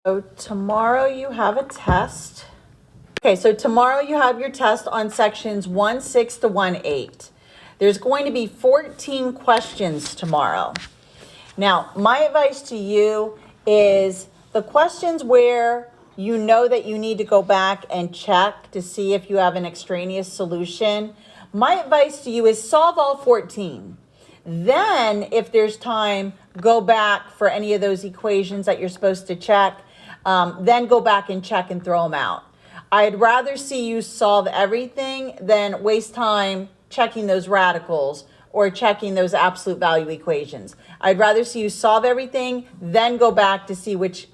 So tomorrow you have a test. Okay, so tomorrow you have your test on sections 1-6 to 1-8. There's going to be 14 questions tomorrow. Now, my advice to you is the questions where you know that you need to go back and check to see if you have an extraneous solution. My advice to you is solve all 14. Then, if there's time, go back for any of those equations that you're supposed to check. Then go back and check and throw them out. I'd rather see you solve everything than waste time checking those radicals or checking those absolute value equations. I'd rather see you solve everything, then go back to see which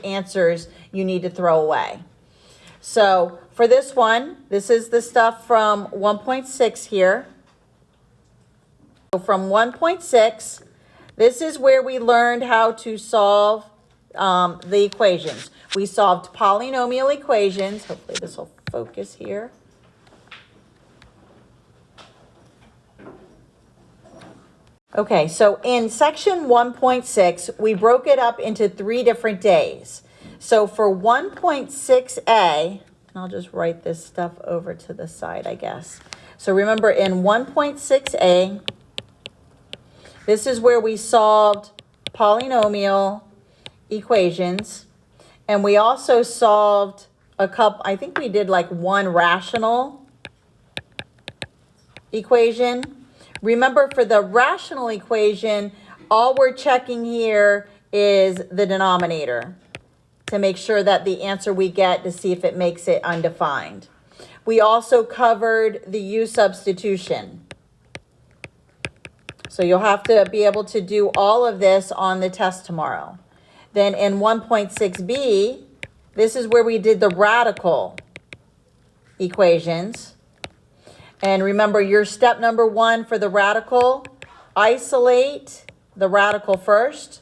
answers you need to throw away. So for this one, this is the stuff from 1.6 here. So from 1.6, this is where we learned how to solve the equations. We solved polynomial equations. Hopefully this will focus here. Okay, so in section 1.6, we broke it up into 3 different days. So for 1.6a, and I'll just write this stuff over to the side, I guess. So remember in 1.6a, this is where we solved polynomial equations. And we also solved a couple, I think we did like one rational equation. Remember, for the rational equation, all we're checking here is the denominator to make sure that the answer we get to see if it makes it undefined. We also covered the U substitution. So you'll have to be able to do all of this on the test tomorrow. Then in 1.6b, this is where we did the radical equations. And remember, your step number 1 for the radical, isolate the radical first.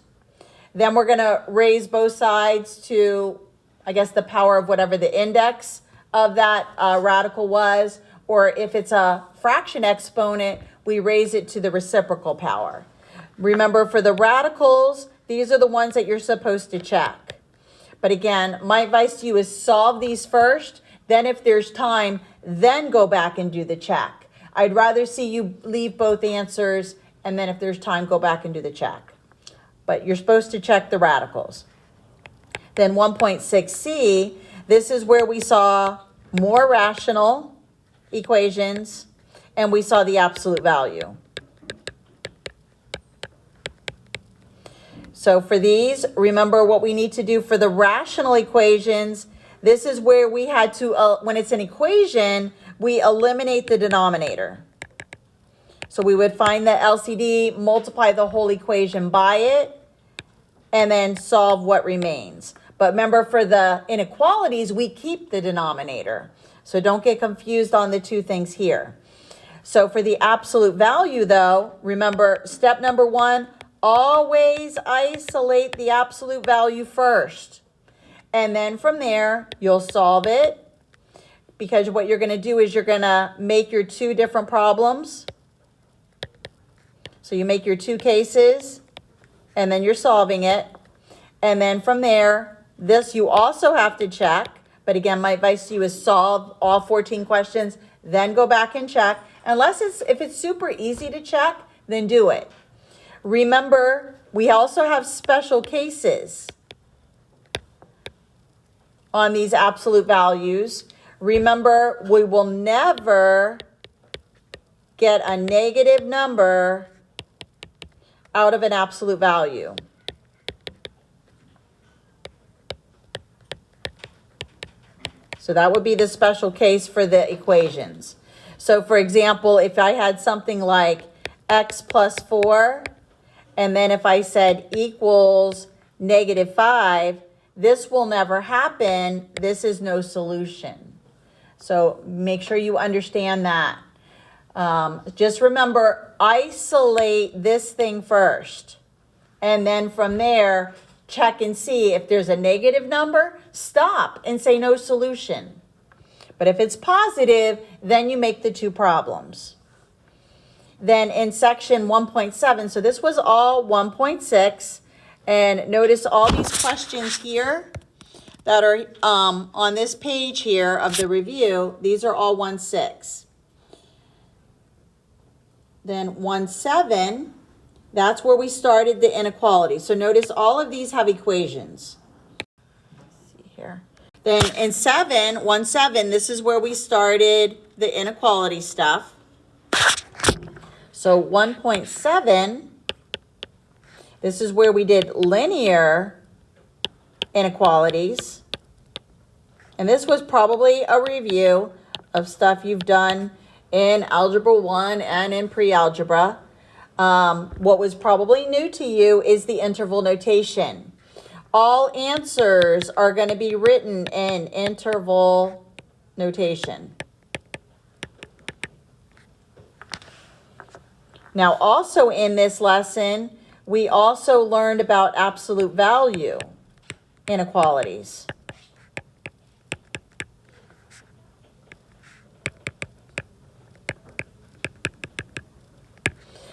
Then we're going to raise both sides to, I guess, the power of whatever the index of that radical was. Or if it's a fraction exponent, we raise it to the reciprocal power. Remember, for the radicals, these are the ones that you're supposed to check. But again, my advice to you is solve these first. Then if there's time, then go back and do the check. I'd rather see you leave both answers, and then if there's time, go back and do the check. But you're supposed to check the radicals. Then 1.6c, this is where we saw more rational equations, and we saw the absolute value. So for these, remember what we need to do for the rational equations. This is where we had to, when it's an equation, we eliminate the denominator. So we would find the LCD, multiply the whole equation by it, and then solve what remains. But remember, for the inequalities, we keep the denominator. So don't get confused on the two things here. So for the absolute value, though, remember, step number 1, always isolate the absolute value first. And then from there, you'll solve it, because what you're going to do is you're going to make your 2 different problems. So you make your 2 cases, and then you're solving it. And then from there, this you also have to check. But again, my advice to you is solve all 14 questions, then go back and check. Unless if it's super easy to check, then do it. Remember, we also have special cases on these absolute values. Remember, we will never get a negative number out of an absolute value. So that would be the special case for the equations. So for example, if I had something like x plus 4, and then if I said equals -5, this will never happen. This is no solution. So make sure you understand that. Just remember, isolate this thing first. And then from there, check and see if there's a negative number, stop and say no solution. But if it's positive, then you make the 2 problems. Then in section 1.7, so this was all 1.6. And notice all these questions here that are on this page here of the review. These are all 1-6. Then 1-7, that's where we started the inequality. So notice all of these have equations. Let's see here. Then in 1-7, this is where we started the inequality stuff. So 1.7, this is where we did linear inequalities. And this was probably a review of stuff you've done in Algebra 1 and in pre-algebra. What was probably new to you is the interval notation. All answers are going to be written in interval notation. Now, also in this lesson, we also learned about absolute value inequalities.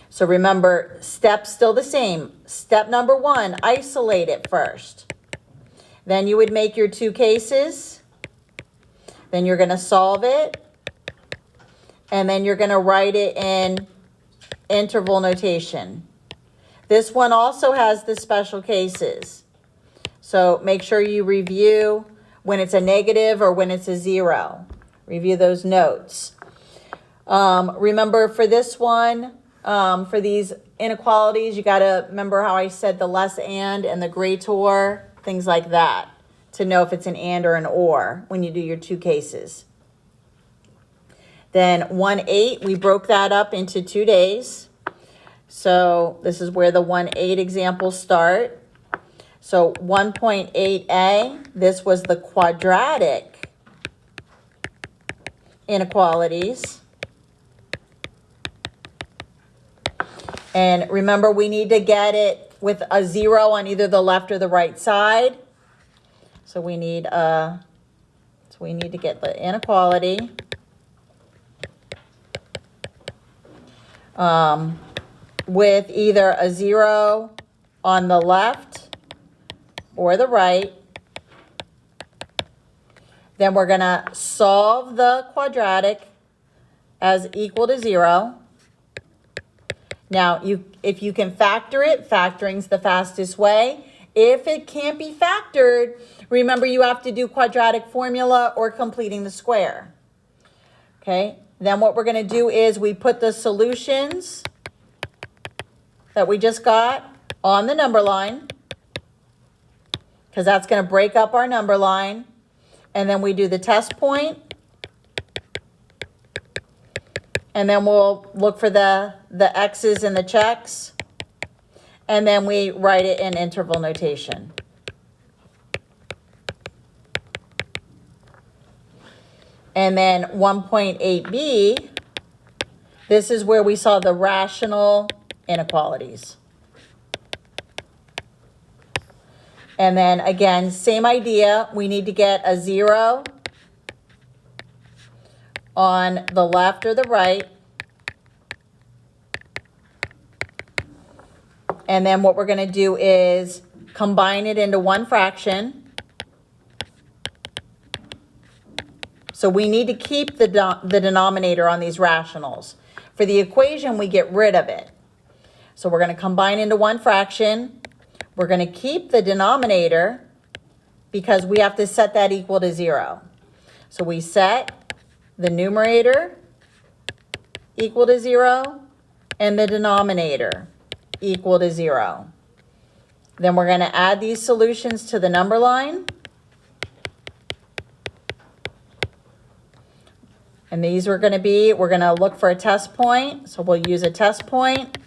So remember, steps still the same. Step number 1, isolate it first. Then you would make your 2 cases. Then you're going to solve it. And then you're going to write it in interval notation. This one also has the special cases. So make sure you review when it's a negative or when it's a 0. Review those notes. Remember for this one, for these inequalities, you got to remember how I said the less and the greater, things like that, to know if it's an and or an or when you do your 2 cases. Then 1-8, we broke that up into 2 days. So this is where the 1-8 examples start. So 1.8a, this was the quadratic inequalities. And remember, we need to get it with a 0 on either the left or the right side. So we need to get the inequality. With either a 0 on the left or the right. Then we're going to solve the quadratic as equal to 0. Now, if you can factor it, factoring's the fastest way. If it can't be factored, remember you have to do quadratic formula or completing the square. Okay, then what we're going to do is we put the solutions that we just got on the number line, because that's going to break up our number line. And then we do the test point. And then we'll look for the X's and the checks. And then we write it in interval notation. And then 1.8b, this is where we saw the rational inequalities. And then again, same idea. We need to get a 0 on the left or the right. And then what we're going to do is combine it into one fraction. So we need to keep the denominator on these rationals. For the equation, we get rid of it. So we're going to combine into one fraction. We're going to keep the denominator because we have to set that equal to 0. So we set the numerator equal to 0 and the denominator equal to 0. Then we're going to add these solutions to the number line. And these are going to be, we're going to look for a test point. So we'll use a test point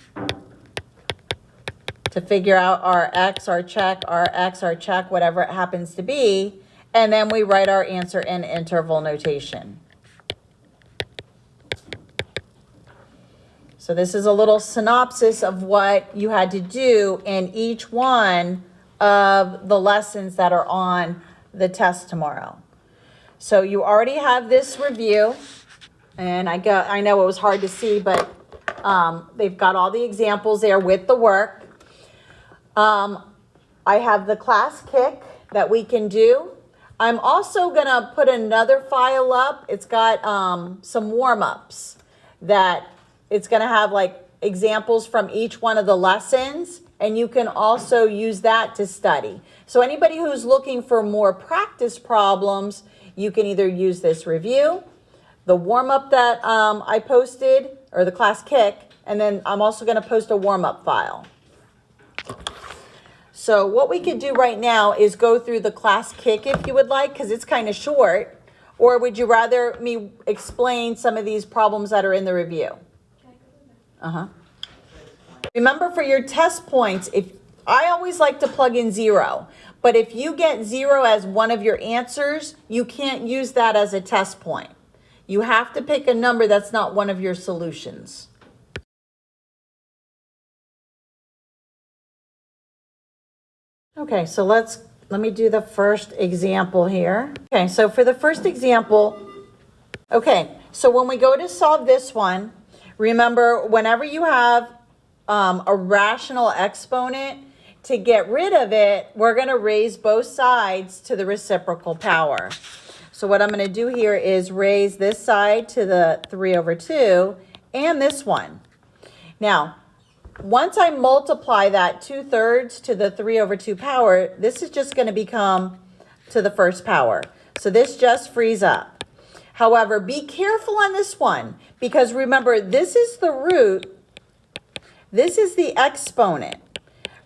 to figure out our X, our check, our X, our check, whatever it happens to be. And then we write our answer in interval notation. So this is a little synopsis of what you had to do in each one of the lessons that are on the test tomorrow. So you already have this review, and I know it was hard to see, but they've got all the examples there with the work. I have the class kick that we can do. I'm also going to put another file up. It's got some warm-ups that it's going to have like examples from each one of the lessons, and you can also use that to study. So anybody who's looking for more practice problems, you can either use this review, the warm-up that I posted, or the class kick, and then I'm also going to post a warm-up file. So what we could do right now is go through the class kick if you would like, because it's kind of short, or would you rather me explain some of these problems that are in the review? Remember, for your test points, I always like to plug in 0, but if you get 0 as one of your answers, you can't use that as a test point. You have to pick a number that's not one of your solutions. Okay, so let me do the first example here. Okay, so for the first example, okay, so when we go to solve this one, remember, whenever you have a rational exponent, to get rid of it, we're going to raise both sides to the reciprocal power. So what I'm going to do here is raise this side to the 3/2 and this one. Now, once I multiply that 2/3 to the 3/2 power, this is just going to become to the first power. So this just frees up. However, be careful on this one, because remember, this is the root. This is the exponent.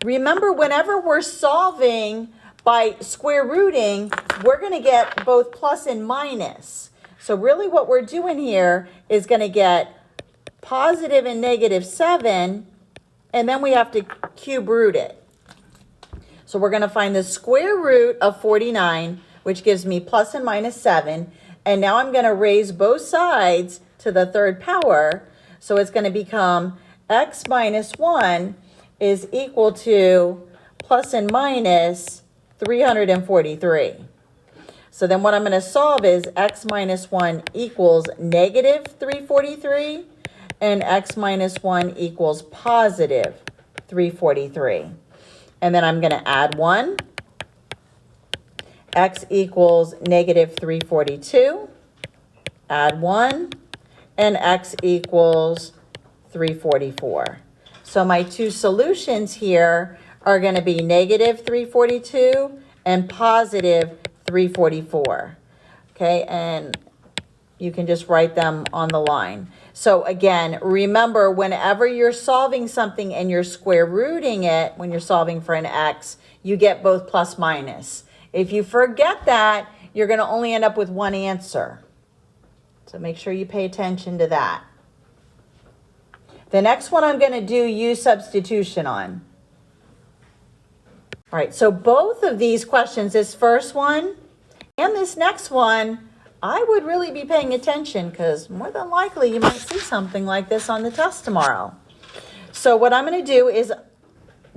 Remember, whenever we're solving by square rooting, we're going to get both plus and minus. So really what we're doing here is going to get positive and -7, and then we have to cube root it. So we're going to find the square root of 49, which gives me plus and -7. And now I'm going to raise both sides to the third power. So it's going to become x minus 1 is equal to plus and minus 343. So then what I'm going to solve is x minus 1 equals negative 343, and x minus 1 equals positive 343. And then I'm going to add 1. X equals negative 342. Add 1. And x equals 344. So my two solutions here are going to be negative 342 and positive 344. Okay, and you can just write them on the line. So again, remember, whenever you're solving something and you're square rooting it, when you're solving for an x, you get both plus minus. If you forget that, you're going to only end up with one answer. So make sure you pay attention to that. The next one I'm going to do use substitution on. All right, so both of these questions, this first one and this next one, I would really be paying attention, because more than likely you might see something like this on the test tomorrow. So what I'm going to do is,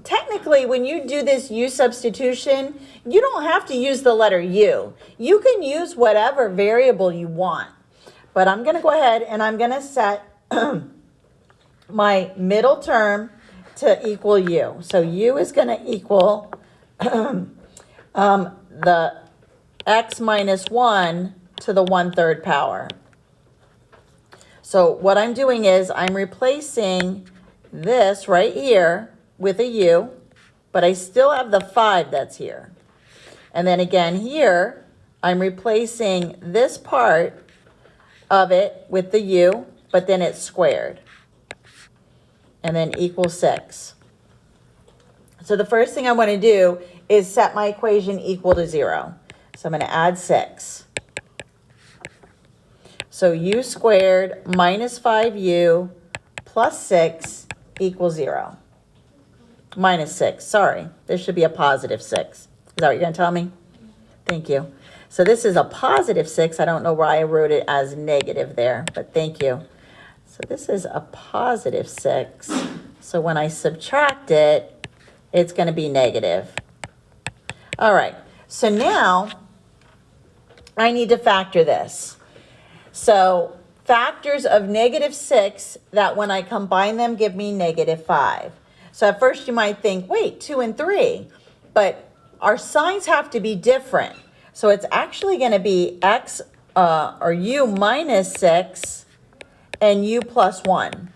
technically, when you do this use substitution, you don't have to use the letter u. You can use whatever variable you want. But I'm going to go ahead and I'm going to set my middle term to equal u. So u is going to equal the x minus 1 to the 1/3 power. So what I'm doing is I'm replacing this right here with a u, but I still have the 5 that's here. And then again here, I'm replacing this part of it with the u, but then it's squared. And then equals 6. So the first thing I want to do is set my equation equal to 0. So I'm going to add 6. So u squared minus 5u plus 6 equals 0. Minus 6, sorry. There should be a positive 6. Is that what you're going to tell me? Thank you. So this is a positive 6. I don't know why I wrote it as negative there, but thank you. So this is a positive 6. So when I subtract it, it's going to be negative. All right. So now I need to factor this. So factors of -6 that when I combine them give me -5. So at first you might think, wait, 2 and 3. but our signs have to be different. So it's actually going to be x or u minus 6 and u plus 1.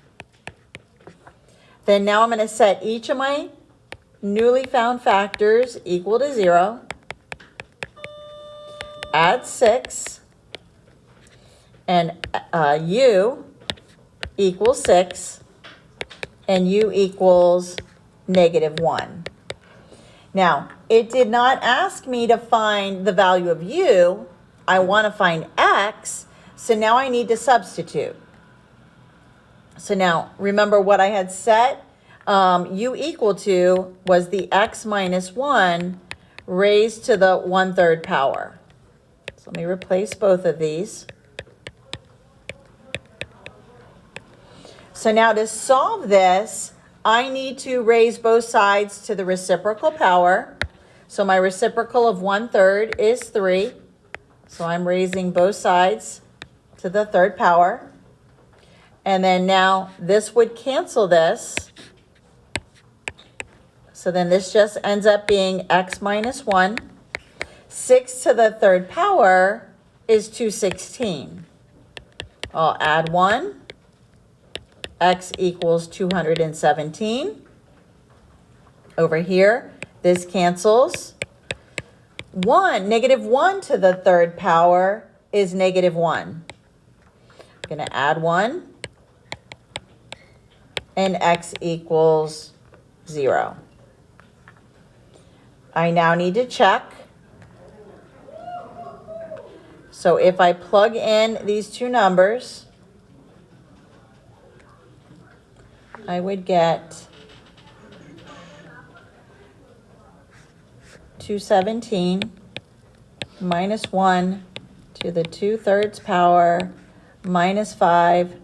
Then now I'm going to set each of my newly found factors equal to 0. Add 6. And u equals 6. And u equals -1. Now, it did not ask me to find the value of u. I want to find x, so now I need to substitute. So now, remember what I had set? U equal to was the x minus 1 raised to the 1/3 power. So let me replace both of these. So now to solve this, I need to raise both sides to the reciprocal power. So my reciprocal of 1/3 is 3. So I'm raising both sides to the 3rd power. And then now this would cancel this. So then this just ends up being x minus 1. 6 to the 3rd power is 216. I'll add 1. X equals 217. Over here, this cancels. -1 to the 3rd power is -1. I'm going to add 1. And x equals 0. I now need to check. So if I plug in these two numbers, I would get 217 minus 1 to the 2/3 power minus 5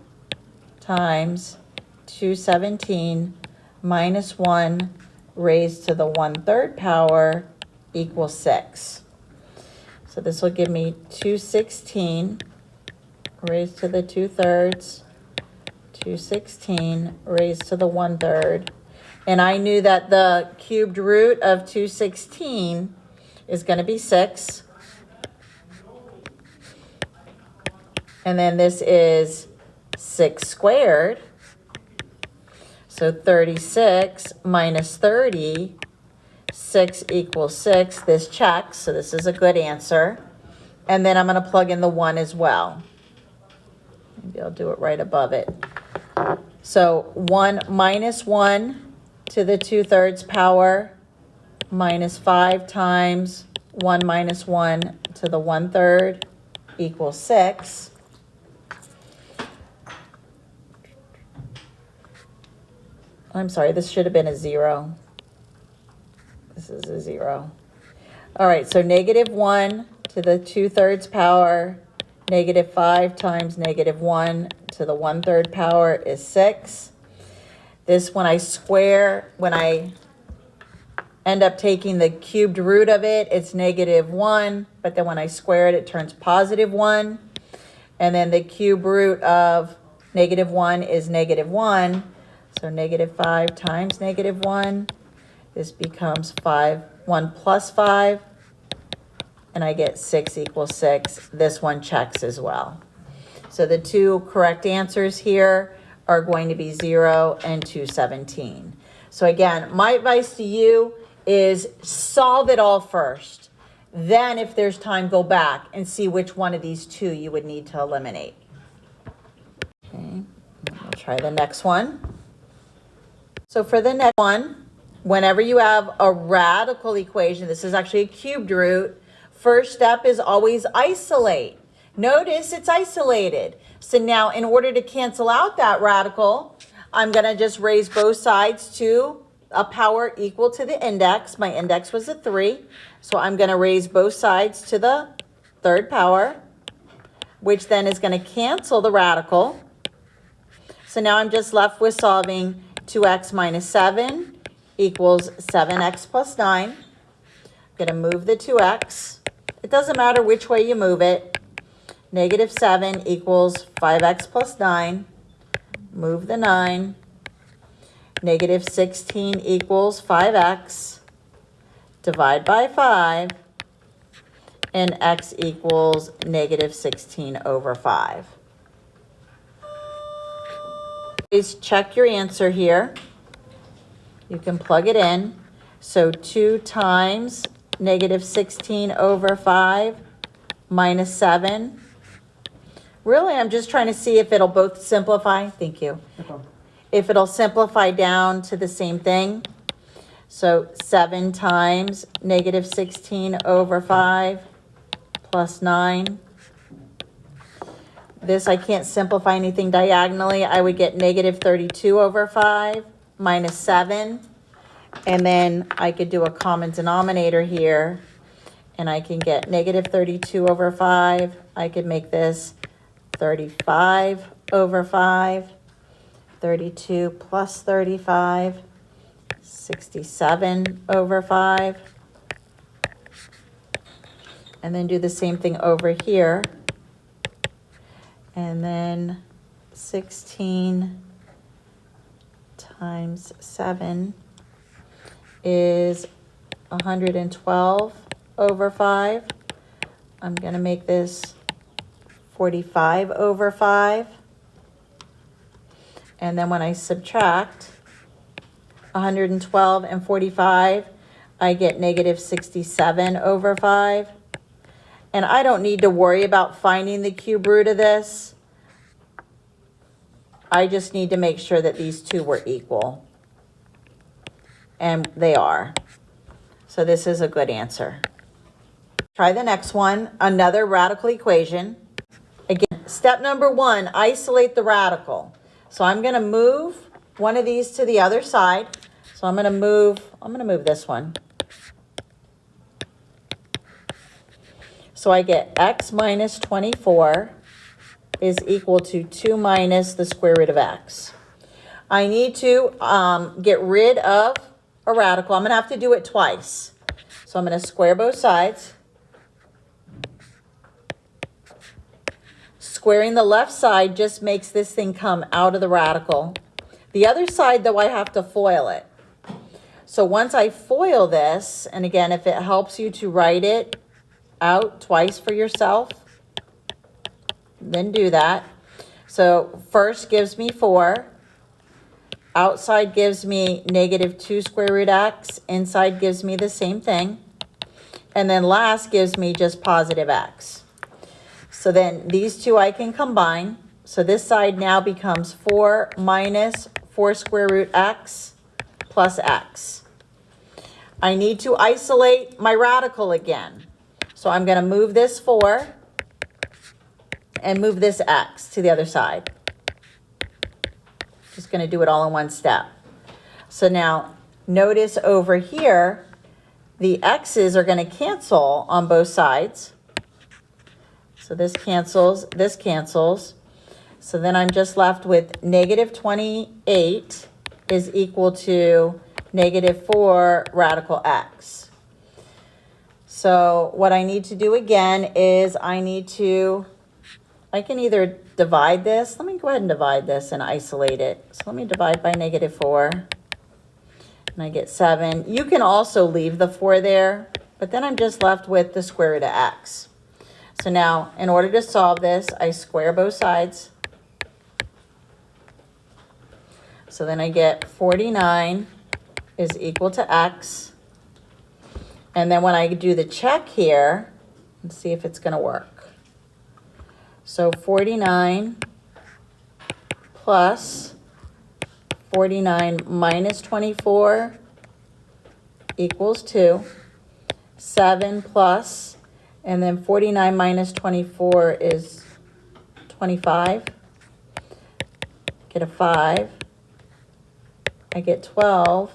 times 217 minus 1 raised to the 1/3 power equals 6. So this will give me 216 raised to the 2/3, 216 raised to the 1/3. And I knew that the cubed root of 216 is going to be 6. And then this is 6 squared. So 36 minus 30, 6 equals 6. This checks, so this is a good answer. And then I'm going to plug in the 1 as well. Maybe I'll do it right above it. So 1 minus 1 to the 2/3 power minus 5 times 1 minus 1 to the 1/3 equals 6. I'm sorry, this should have been a 0. This is a 0. All right, so -1 to the 2/3 power, -5 times -1 to the 1/3 power is 6. This, when I end up taking the cubed root of it, it's -1, but then when I square it, it turns +1. And then the cube root of -1 is -1. So -5 times -1, this becomes 1 plus 5, and I get 6 equals 6. This one checks as well. So the two correct answers here are going to be 0 and 217. So again, my advice to you is solve it all first. Then if there's time, go back and see which one of these two you would need to eliminate. Okay, we'll try the next one. So for the next one, whenever you have a radical equation, this is actually a cubed root, first step is always isolate. Notice it's isolated. So now in order to cancel out that radical, I'm going to just raise both sides to a power equal to the index. My index was a 3. So I'm going to raise both sides to the 3rd power, which then is going to cancel the radical. So now I'm just left with solving 2x minus 7 equals 7x plus 9. I'm going to move the 2x. It doesn't matter which way you move it. -7 equals 5x plus 9. Move the 9. -16 equals 5x. divide by 5, and x equals negative 16 over 5. Please check your answer here. You can plug it in. So 2 times negative 16 over 5 minus 7. Really, I'm just trying to see if it'll both simplify. Thank you. Okay. If it'll simplify down to the same thing. So 7 times negative 16 over 5 plus 9. This, I can't simplify anything diagonally. I would get negative 32 over 5 minus 7. And then I could do a common denominator here. And I can get negative 32 over 5. I could make this 35 over 5. 32 plus 35. 67 over 5. And then do the same thing over here. And then 16 times 7 is 112 over 5. I'm going to make this 45 over 5. And then when I subtract 112 and 45, I get negative 67 over 5. And I don't need to worry about finding the cube root of this. I just need to make sure that these two were equal. And they are. So this is a good answer. Try the next one, another radical equation. Again, step number 1, isolate the radical. So I'm going to move one of these to the other side. So I'm going to move this one. So I get x minus 24 is equal to 2 minus the square root of x. I need to get rid of a radical. I'm going to have to do it twice. So I'm going to square both sides. Squaring the left side just makes this thing come out of the radical. The other side, though, I have to FOIL it. So once I FOIL this, and again, if it helps you to write it out twice for yourself, then do that. So first gives me 4. Outside gives me negative 2 square root x. Inside gives me the same thing. And then last gives me just positive x. So then these two I can combine. So this side now becomes 4 minus 4 square root x plus x. I need to isolate my radical again. So I'm going to move this 4 and move this x to the other side. Just going to do it all in one step. So now notice over here, the x's are going to cancel on both sides. So this cancels, this cancels. So then I'm just left with negative 28 is equal to negative 4 radical x. So what I need to do again is I can either divide this. Let me go ahead and divide this and isolate it. So let me divide by negative 4. And I get 7. You can also leave the 4 there, but then I'm just left with the square root of x. So now, in order to solve this, I square both sides. So then I get 49 is equal to x. And then when I do the check here, let's see if it's going to work. So 49 plus 49 minus 24 equals 2. 7 plus, and then 49 minus 24 is 25. Get a 5. I get 12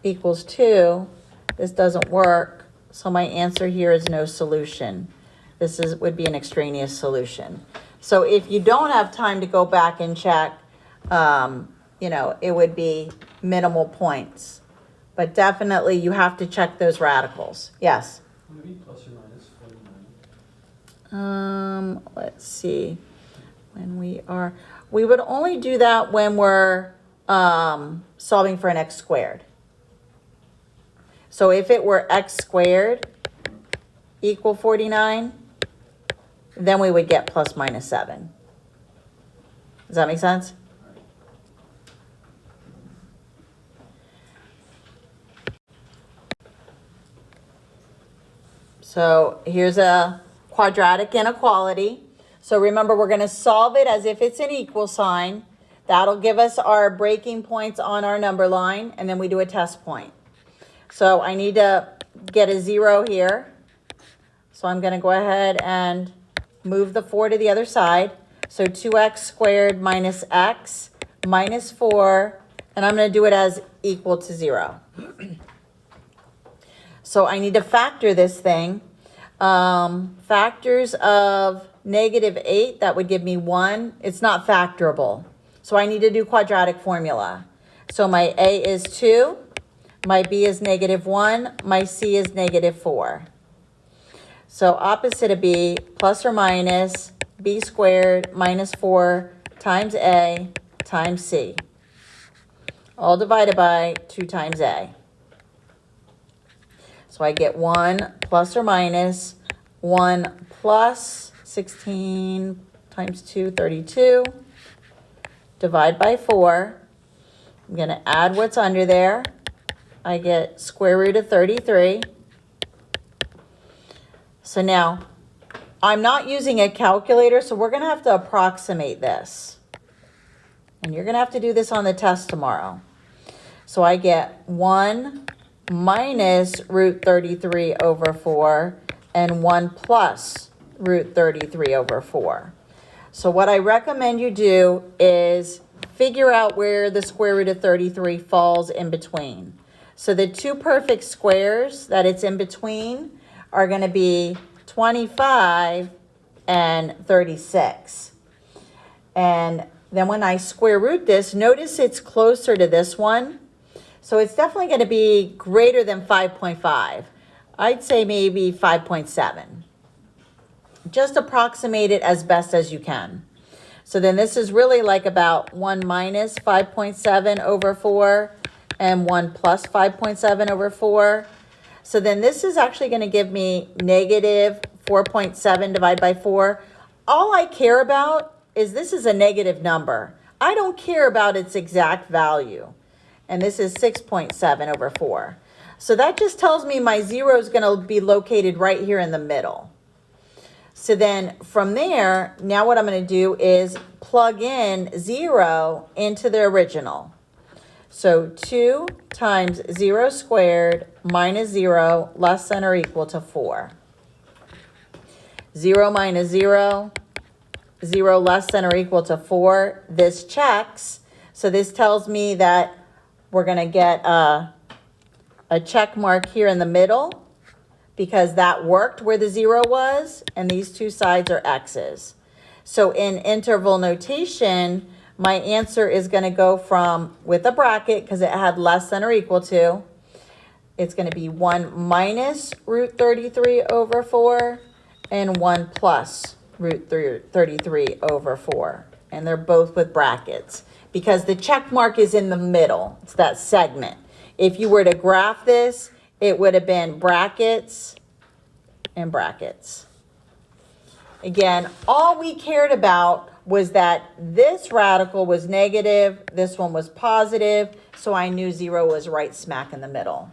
equals 2. This doesn't work, so my answer here is no solution. This would be an extraneous solution. So if you don't have time to go back and check, it would be minimal points. But definitely you have to check those radicals. Yes? Maybe plus or minus 49. Let's see. We would only do that when we're solving for an x squared. So if it were x squared equal 49, then we would get plus minus 7. Does that make sense? So here's a quadratic inequality. So remember, we're going to solve it as if it's an equal sign. That'll give us our breaking points on our number line, and then we do a test point. So I need to get a 0 here. So I'm going to go ahead and move the 4 to the other side. So 2x squared minus x minus 4, and I'm going to do it as equal to 0. So I need to factor this thing. Factors of -8, that would give me 1. It's not factorable. So I need to do quadratic formula. So my a is 2, my b is -1, my c is -4. So opposite of b, plus or minus b squared minus 4 times a times c. All divided by 2 times a. So I get 1 plus or minus 1 plus 16 times 2, 32. Divide by 4. I'm going to add what's under there. I get square root of 33. So now, I'm not using a calculator, so we're going to have to approximate this. And you're going to have to do this on the test tomorrow. So I get 1 minus root 33 over 4 and 1 plus root 33 over 4. So what I recommend you do is figure out where the square root of 33 falls in between. So the two perfect squares that it's in between are going to be 25 and 36. And then when I square root this, notice it's closer to this one. So it's definitely going to be greater than 5.5. I'd say maybe 5.7. Just approximate it as best as you can. So then this is really like about 1 minus 5.7 over 4 and 1 plus 5.7 over 4. So then this is actually going to give me negative 4.7 divided by 4. All I care about is this is a negative number. I don't care about its exact value. And this is 6.7 over 4. So that just tells me my 0 is going to be located right here in the middle. So then from there, now what I'm going to do is plug in 0 into the original. So 2 times 0 squared minus 0 less than or equal to 4. 0 minus 0, 0 less than or equal to 4. This checks. So this tells me that we're going to get a check mark here in the middle because that worked where the 0 was, and these two sides are x's. So in interval notation, my answer is going to go from, with a bracket, because it had less than or equal to, it's going to be 1 minus root 33 over 4 and 1 plus root 33 over 4. And they're both with brackets because the check mark is in the middle. It's that segment. If you were to graph this, it would have been brackets and brackets. Again, all we cared about was that this radical was negative, this one was positive, so I knew 0 was right smack in the middle.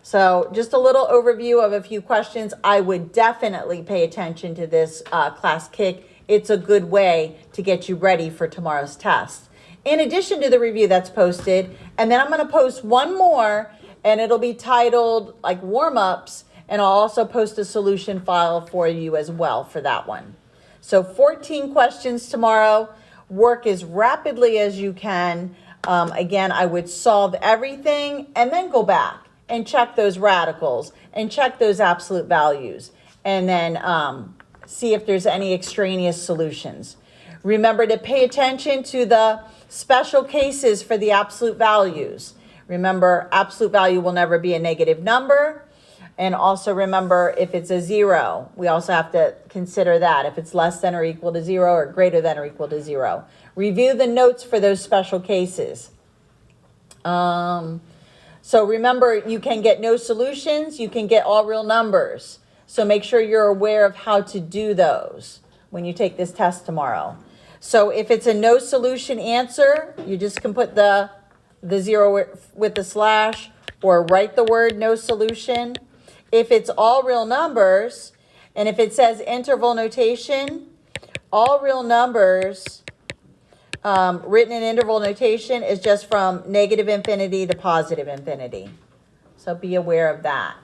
So just a little overview of a few questions. I would definitely pay attention to this class kick. It's a good way to get you ready for tomorrow's test. In addition to the review that's posted, and then I'm going to post one more, and it'll be titled like warm-ups, and I'll also post a solution file for you as well for that one. So 14 questions tomorrow. Work as rapidly as you can. Again, I would solve everything and then go back and check those radicals and check those absolute values, and then see if there's any extraneous solutions. Remember to pay attention to the special cases for the absolute values. Remember, absolute value will never be a negative number. And also remember, if it's a 0, we also have to consider that. If it's less than or equal to 0 or greater than or equal to 0. Review the notes for those special cases. So So remember, you can get no solutions, you can get all real numbers. So make sure you're aware of how to do those when you take this test tomorrow. So if it's a no solution answer, you just can put the zero with the slash or write the word no solution. If it's all real numbers, and if it says interval notation, all real numbers written in interval notation is just from negative infinity to positive infinity. So be aware of that.